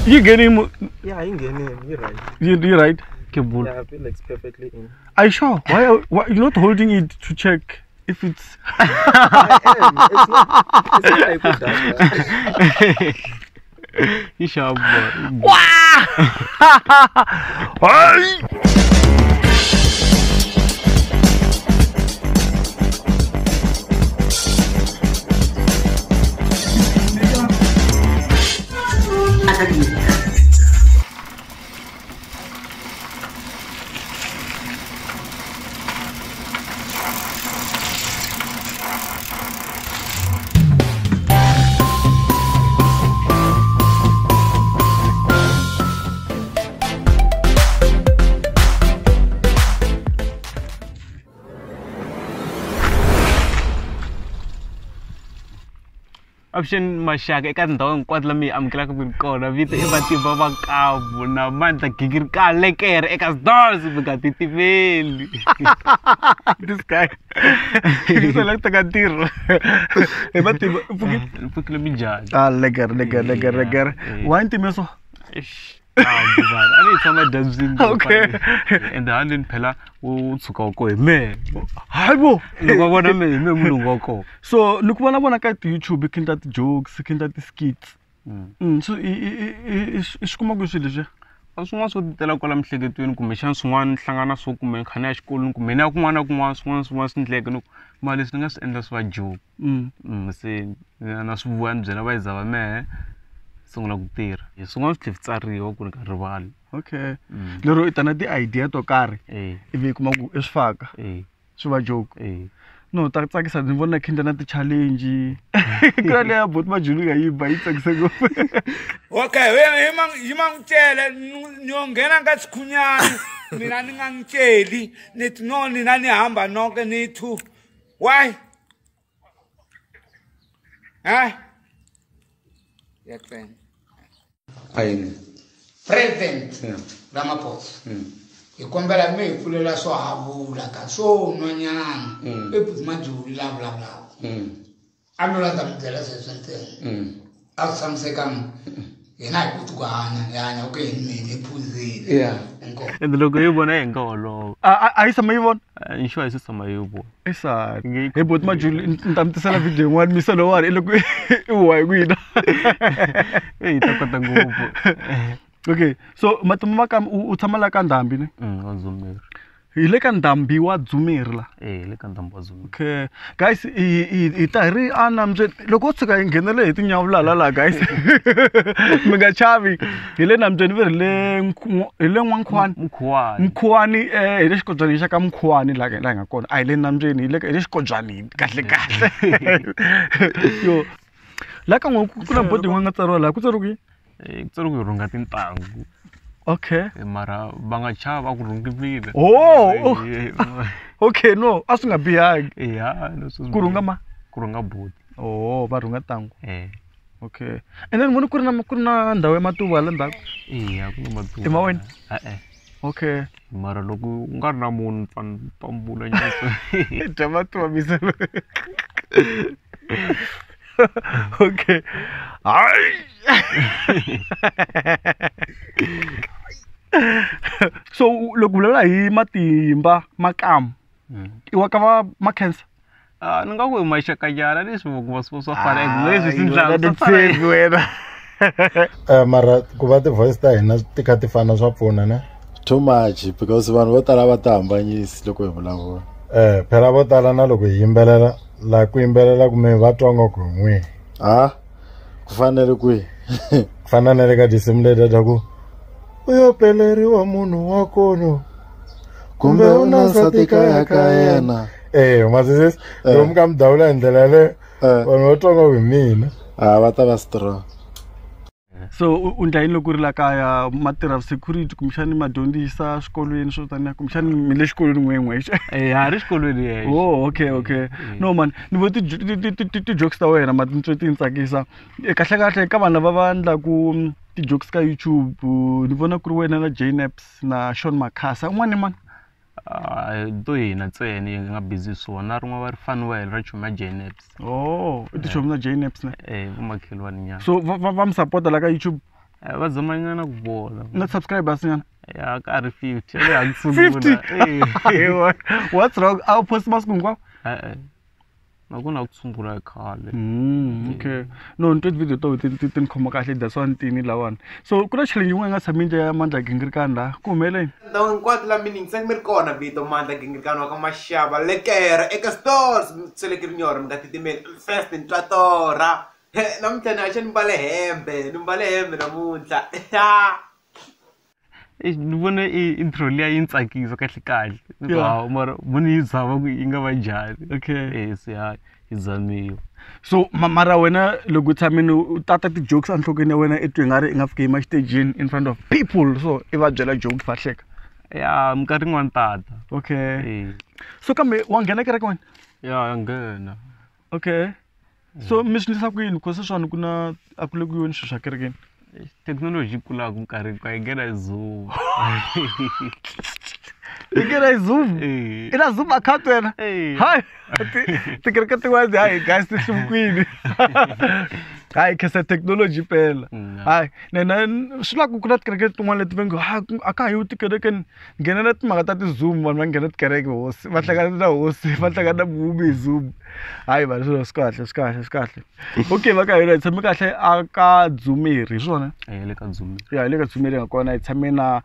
You getting? Yeah, I'm getting. You're right. You're right. Okay, bull. Yeah, I feel like it's perfectly in. Are you sure? Why you're not holding it to check if it's? I am. It's not like put that. You sure, boy. Option Mashaka, I can't don't quite let me. I'm glad I'm going to be Matimba Makamu, na Mandla Gingirikani, like air, ekas doors, because it's email. This guy, he's like the Gantir. Put me judge. Ah, legger. One thing, so. I need some dancing. Okay. And the hand Pella will go me. Hello. Look what I mean. So look when I want to YouTube, looking at jokes, looking at the skits. So it's come good. As soon as the telecolumn said between commissions one, Sangana so come and Hanash Column, Mena once in Legano, my listeners, and that's why joke. Say, and as one generalize our man. So once lifts are rival. Okay. Lero itanadi idea to carry. If you come up is fag. So a joke. No, that's like I didn't want to kinda challenge. Girl, I put my junior you by it. Okay, you might tell Nyongena got Kunyan, Miranang Cheli, need no Nani Hamba, no need to. Why? Huh? Your friend. President Ramaphosa. You come back me, pull it so habu like a so no yan. People major blah blah blah. I'm not going to tell us something. As some second, and I put to go on and okay, me put it. Yeah. And the logo you want to go along. I some even. I'm sure it's some of you. It's a but my Julie in time to sell a video. One Miss Lower, look, why we okay, so Matimba Makamu utamala kandambi ne? Ile kandambi wa Zumira. Ile kandambi wa Zumira. Okay, guys, itari anamje loko tsika ingenele itinyawula la guys. Mega chavi. Ile namje ile mkhwani ile xikodzani ka mkhwani la nga kona. A ile namje ile xikodzani kahle. Yo. La ka kuna bodi nga tsaro la ku tsaro ki? Tsaro ku runga tintangu. Okay. Mara banga chava ku rungivile. Oh. Okay, no, asunga bihag. Yeah, no so. Kurunga bodi. Oh, barunga tangu. Okay. And then when kuna ndawe matuba la ndak. Yeah, kuna matuba. Emawen. Okay. Mara loku ngarna mun pambula nyaso. Tamatu misalo. Okay. So lokulela hi Matimba Makamu. Iwakava makensa. Nunga ku maisha kajara leswi va swo fana leswi sindla wena. Mara ku va ti voice ta hina ti kha ti fana swa pfuna ne. Too much because vanhu vo tala va ta hambanyisi loko hi vulavula. Phela vo tala na loko hi yimbelela la ku yimbelela ku me va twanga ku n'we. Ku fanele ku fanele ka dissimulate ta ku uyopeleriwa munhu wa kono kumbe una nsati kaya ka yena. Masisi lomu ka mdawula ndlela le vanhu va twanga ku mina. Va ta va strong. So undlayini loko ri la kaya matirha security kumshani madyondzisa xikolweni swo taniya kumshani mi le xikolweni n'we ha ri xikolweni oh okay no man ni vo ti jokes ta wena ma tintwe ti tsakisa kahle ka vanhu lava va endlaku ti jokes ka YouTube ni vona ku ri wena na Jnaps na Sean Makhasa un'wana man to hina ntsena nga busy swona rin'we va ri fanwell ra chuma Jnaps oh ti chuma na Jnaps na va makhelwani nya so va mi support la ka YouTube va zamanyana ku vona na subscribers nyana ya ka ri 50 le hangisungula what's wrong awu post masiku hinkwawo nakuna ku sungula khale okay no nto video to ti khoma kahle that's one thing lawani so kuna challenge yin'wana nga tshami nje ya Mandla Gingirikani la ku humeleni ndhawu hinkwato la meaning se mi ri kona vito Mandla Gingirikani wa ka Maxava lekere eka stores tselekeri nyoro mi nga titimeli first ntwatora namuntlha ni haxa ni mbale hembe namuntlha ni vone intro liya yi tsakisa kahle wow mara muni yi zava ku yi nga va njhani okay se ya yi zamiwa so mara wena loko tshamini u tata ti jokes enhlokweni ya wena etwe ngari i nga fika ema stage in front of people so i va byela jokes va hleka ya minkarhi yin'wana tata okay so kambe wa nghena kereke wena ya nghena okay so mi swi ndlisa ku yini because swona ku na a ku le ku yoni swilo swa kerekeni technology kulaka minkarhi ka yi nghena hi Zoom i nghena hi Zoom i na Zoom account wena hayi tikereke tin'wana hayi guys ti hluvukwini hayi kesa technology phela hayi nena swi la ku na tikereke tin'wana leti va ngo a ka hayi tikerekeni nghenela timhaka ta ti-Zoom vanhu va nghena tikereke hosi va hlangana na hosi va hlangana na vubi hi Zoom hayi vanhu swilo swi kahle okay va ka hina hi tshame kahle aka Dzumeri hi swona le ka Zoom ya le ka Dzumeri nga kona hi tshame na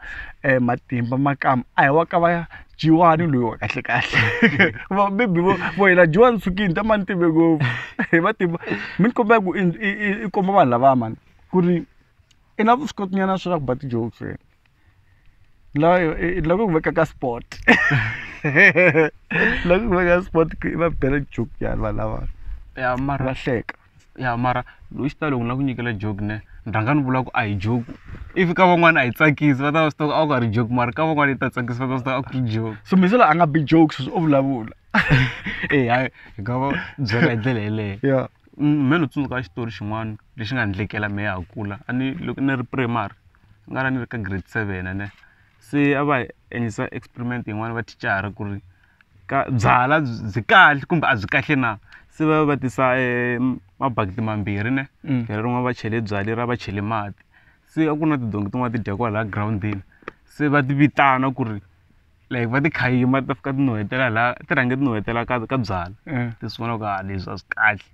Matimba Makamu a hi wa ka va Jiwani loyi wa kahle maybe vo hina Jiwani tsukini ta mani tive ngopfu hi Matimba mi ni kombela ku i komba vanhu lava mani ku ri i na vuswikotinyana swa ku ba ti-jokes wena loko ku veka ka sport loko ku veka sport i va bela joke ya vanhu lava ya mara va hleka ya mara loyi xitalo ku na ku nyikela joke ne ndanga ni vula ku a hi joke if ka van'wana a yi tsakisi va ta va swi tiva a ku nga ri joke mara ka van'wana yi ta tsakisa va ta swi tiva a ku ri joke so mi se la a nga bi jokes o vulavula hayi hi nga va byela hi ndlela yeleyo ya me ni tsundzuka xitori xin'wana lexi nga ndlekela me ya ha kula a ni loko ni ri primary nga ra ni ri ka grade 7 ne se a va endlisa experiment yin'wana va thicara ku ri ka byala byi kahle kumbe a byi kahle na se va tisa mabakiti mambirhi ne leri rin'wana va chele byali ra va chele mati se a ku na tidongi tin'wana ti dya kwala groundini se va ti vitana ku ri like va ti khayima ta fika ti nuhetela laha ti rhange ti nuhetela ka byala ti swi vona ku leswi a swi kahle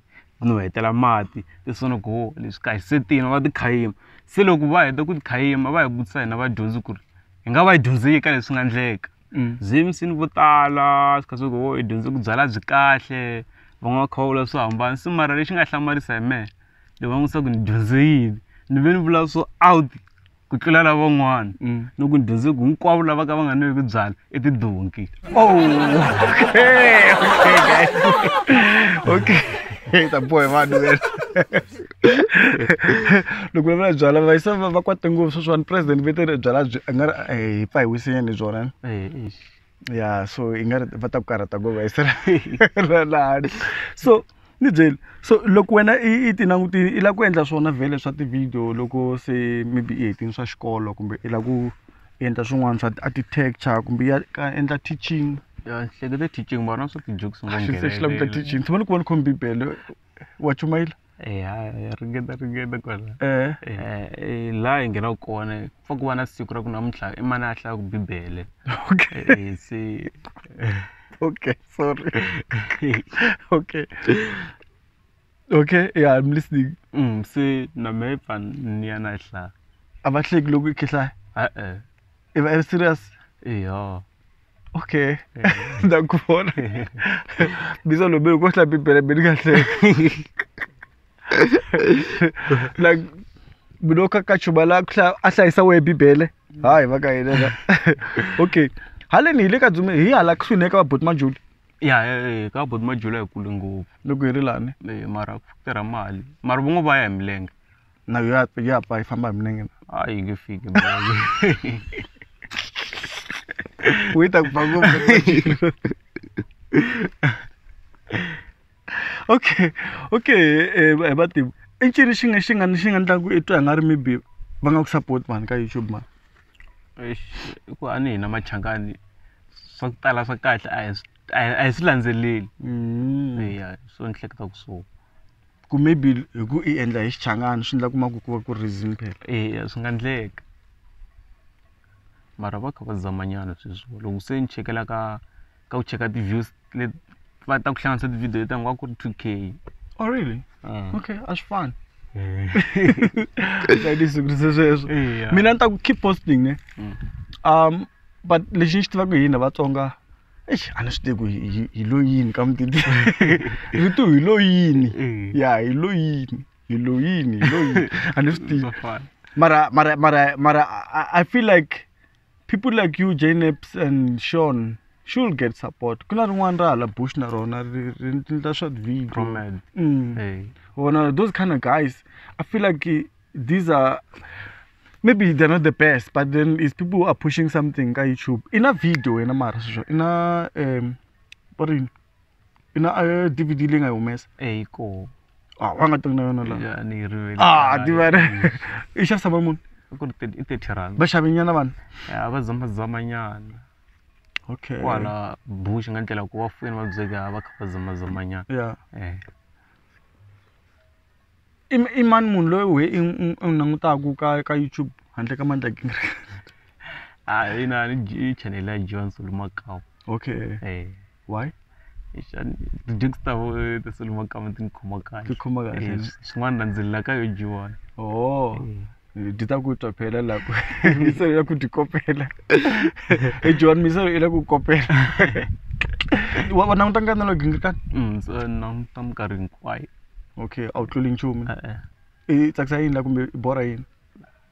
ti nuhetela mati ti swi vona ku leswi kahle se tina va ti khayima se loko va heta ku ti khayima va hi vutisa hina vadyondzi ku ri hi nga va hi dyondzeki ka leswi nga endleka zimsini vo tala swi kha swi ku hi dyondze ku byala byi kahle van'wana kha va vula swo hambana se mara lexi nga hlamarisa hi mehe loko va n'wi ku ni dyondze yini ni ve ni vula swo out ku tlula lavan'wana loko ni dyondze ku hinkwavo lava ka va nga nweki byala i tidonki okay guys okay ta boy vanhu vena loko va byala va yisa va kwate ngopfu sweswiwani president vetere byala byi a nga ri hi pfa hi wisanyani byona ya so i nga ri va ta ku karhata ngopfu va yisela lahani so ni byeli so loko wena i ti langutini i la ku endla swona vhele swa ti-video loko se maybe i hetini swa xikolo kumbe i la ku endla swin'wana swa architecture kumbe ya ka endla teaching ya hlekete teaching mara swa ti-jokes ngongela teaching tsama ni ku vona khome bibele wa chumayela ya ringeta kwala laha hi nghenaku kona fa ku va na siku ra ku namuntlha i mani a hlaya ku bibele okay se okay sorry okay yeah I'm listening se na me pfa ni ya na hlaya a va hleki loko i khihlaya i va serious ya okay ndakubona biza lo be ko hlaya bibele be ni nga hleki like budoka ka chubala a hlayisa we bibele hayi va ka yena okay haleni hi le ka Dzumeri hi hala kusuhi ne ka va boti majuli ya ka boti majuli hi kule ngopfu loko hi ri lani mara ku tirha mali mara van'we va ya hi milenge na ya pa hi famba hi milenge a yi nge fiki u yi ta ku pfa ngopfu okay Matimba i ncini xi nga ndlaku i twa hi nga ri maybe va nga ku support mani ka YouTube mani ku a ni hina machangani swa ku tala swa kahle a hi swi landzeleli ya so ni hleketa ku so ku maybe ku I endla hi xichangani swi endla kuma ku va ku reason phela swi nga ndleka mara va kha va zamanyana sweswo loko se ni chekela ka ku cheka ti-views leti va ta ku hlanganisa ti-video leti nga ku ri 2K. Oh really? Okay, a swi fani sweswo mina ni ta ku keep posting ne but lexi ni xi tivaka hina Vatsonga a ni swi tivi ku hi lo yini ka mutiti vito hi lo yini ya hi lo yini a ni swi tivi mara I feel like people like you, Janeps and Sean should get support. Kuna rin'wana ra hala bush na rona ri short video. Those kind of guys, I feel like these are maybe they're not the best, but then it's people who are pushing something on YouTube. In a video, in a mara, in a DVD ling ayo mes. Ko. Wanga tong na la. Ya ni really. Di ba? Isha sama mun. Ko itetirana. Ba shabinyana ban. Ya ba zamanyana. Okay. Wala bush ngantela ku wafuna bazeka bakha zamanyana. Yeah. Iman mun lo we nangutaku ka YouTube handle ka Mandla Gingirikani. Ina ni channel ya John Makamu. Okay. Why? The jokester the Makamu tin khoma kahle. Swin'wana ndzila ka yo John. Oh. Dita ku topela la ku. Miselo ya ku tikopela. John miselo ila ku kopela. Wa nanguta Nkanelo Gingirikani? So nanguta minkarhi hinkwayo. Okay, outlooling nchumu. Tsakisa yini la kumbe bora yini?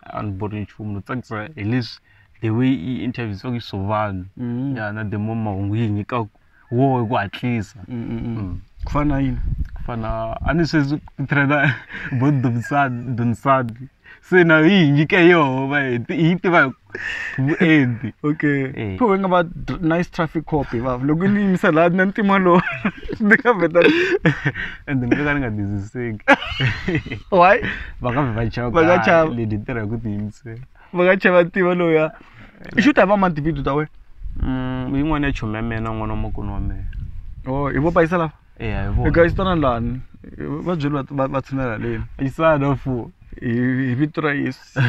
An bora nchumu, tsakisa at least the way I interviews wa so vanhu. Ya na the mahungu yi nyika wo ku hatlisa. Kufana yini? Kufana ani sweswi trenda bodumsadi. Se na yi nyika yo va yi tiva vuenti. Okay. Talking about nice traffic copy, va. Loko ni misala na ntima lo. Ndika beta. And then ka nga diziseki. Why? Va chava le ditera ku timse. Va chava tiva lo ya. I should have a month video ta we. Yin'wana ya chome mena n'wana wa makunu wa mena. Oh, I va isala. I vo. Guys tana lani. Va byela va tshunela leni. Isana fu. Vito ra Yesu.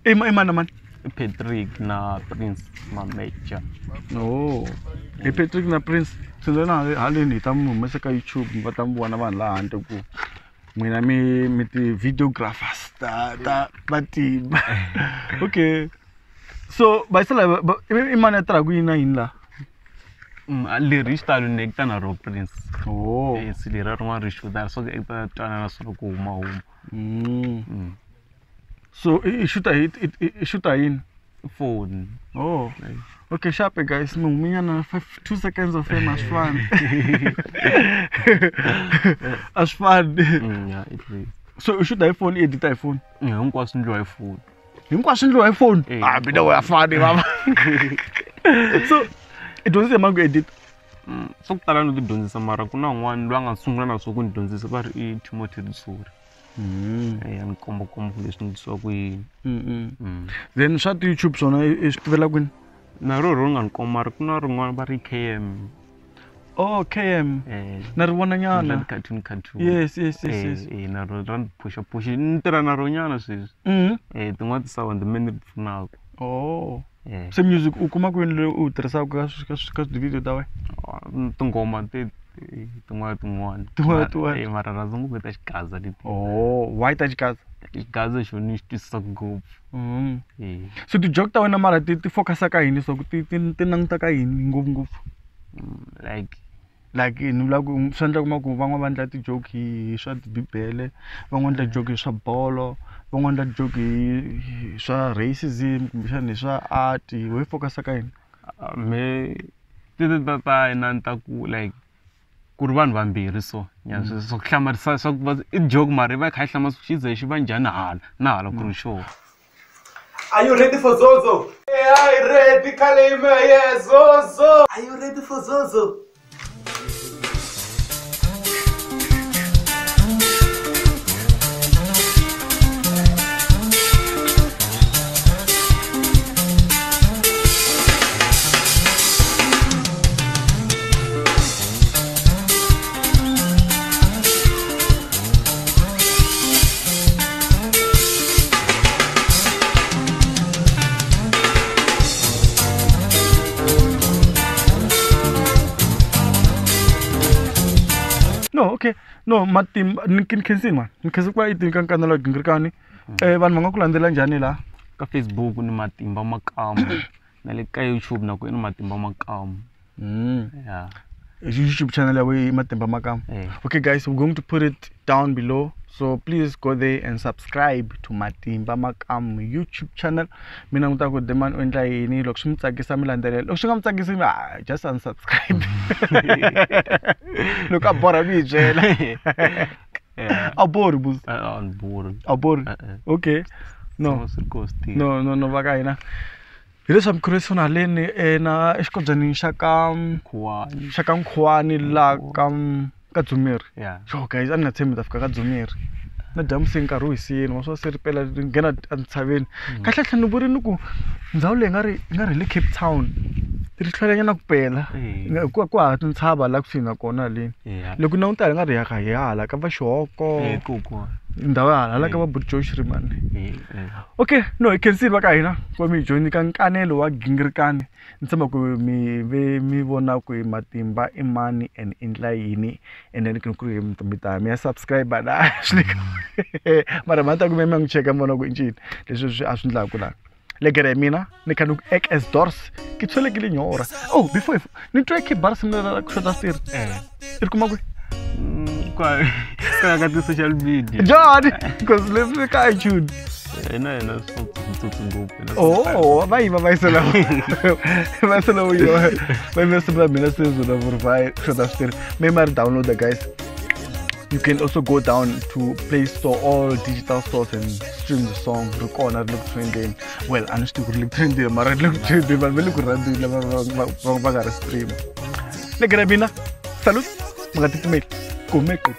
Imana man. Patrick na Prince Mamecha. Oh. Patrick na Prince. Sindana haleni tamu mesa ka YouTube va tamu wana vanhu la handle ku. Mina mi ti videographers ta Matimba. Okay. So baisala imana tra ku ina inla. Le rista lo nekta na ro Prince. Oh. Si le rarwa ri shuda so ekta tana na so ku huma. So it shoot in Phone. Oh. Okay, sharp guys. No, me na 2 seconds of fame as fun. As fun. Yeah, it is. So you shoot iPhone, edit iPhone. Yeah, unkwasi ndlo iPhone. Hinkwasho iPhone. Bida wa fani mama. So it was a mango edit. So kutala no tidondzisa mara kuna un'wana loyi a nga sungula na swo ku ni dyondzisa va ri I Timothy Risuri. Ni komba leswi ni dyisiwa ku yini. Then swa YouTube swona I swi tivela kwini? Na ro nga ni komba mara ku na rin'wana va ri KM. Oh, KM. Na ri vona nyana. Cartoon. Yes. Na ro ran push ni tirha na ro nyana sweswi. Tin'wana ti sawa ndzi ni pfunaka. Oh. Se music u kuma kwini lo u tirhisaka ka video ta wena? Tingoma tin'wana. Mara rhandza ngopfu ta xigaza leti. Oh, why ta xigaza? Xigaza xo ni xi twisisa ngopfu. So ti joke ta wena mara ti focusa ka yini so ti languta ka yini ngopfungopfu? Like ni vula ku swi endla kuma ku van'wana va endla ti-joke hi swa tibibele, van'wana endla joke hi swa bolo, van'wana endla joke hi swa racism kumbexana hi swa art, we focusa ka yini? Me ti ta hina ni ta ku like ku ri vanhu vambirhi so so ku hlamarisa swa ku I joke mara va kha hlamasa xi ze xi va njhani hala na hala ku ri sure. Are you ready for Zozo? Hey, are you ready, Kalima? Yeah, Zozo. Are you ready for Zozo? No, okay. No, Matimba Nkinkensin man. Nkhensi kwa itinka Nkanelo Gingirikani. Vanhu va nga ku landzela njhani la? Ka Facebook ni Matimba Makamu. Na le ka YouTube na ku ni Matimba Makamu. Yeah. YouTube channel away Matimba Makamu. Okay guys, we're going to put it down below. So please go there and subscribe to Matimba Makamu YouTube channel. Mina ngutaka demand endla yini loko swi mitsakisa mi landzelela. Loko swi nga mitsakisi just unsubscribe. Loko a bora mi byela. Abori bus. Abori. Okay. No va ka hina. Hi leswi mkhurisi na leni na exikobyeni xa ka Nkhwani la ka Dzumeri. So guys, ani nga tshembi ta fika ka Dzumeri. Na dyambu se nkarhi wu hisini wa swa se ri pela ri nghena entshaveni. Kahle tlhela ni vurini ku ndhawu leyi nga ri le Cape Town. Ri hlwelanyana ku pela. Ku ha tintshava la kusuhi na kona haleni. Loko na unta nga ri ya ka hala ka va Xihoko. Ndhawu hala ka va Josh Rimani. Okay, no, you can see va ka hina ku mi join ka Nkanelo wa Gingirikani. Ni tshemba ku mi vona ku Matimba i mani and endla yini and then ku ri mi ta mi subscribe na. Mara mata ku mi ngi cheka mona ku incini. Leswi a swi ndlaku la. Legere mina ni kan ek as dors ki tshole ke le nyora. Oh, before ni try ke bar simela ku Xota Switirhi. Ir kuma ku kwa ka ti social media. John, because let's look at you. No, Oh, vai sala. Vai sala yo. Vai me sala mina se zo na vai Xota Switirhi. Remember download the guys. You can also go down to Play Store, all digital stores, and stream the song. Record and look trending. Well, honestly, look trending. Mara look trending. But look random. Stream. Legere mina. Salut. Mga titmate. Kumeko.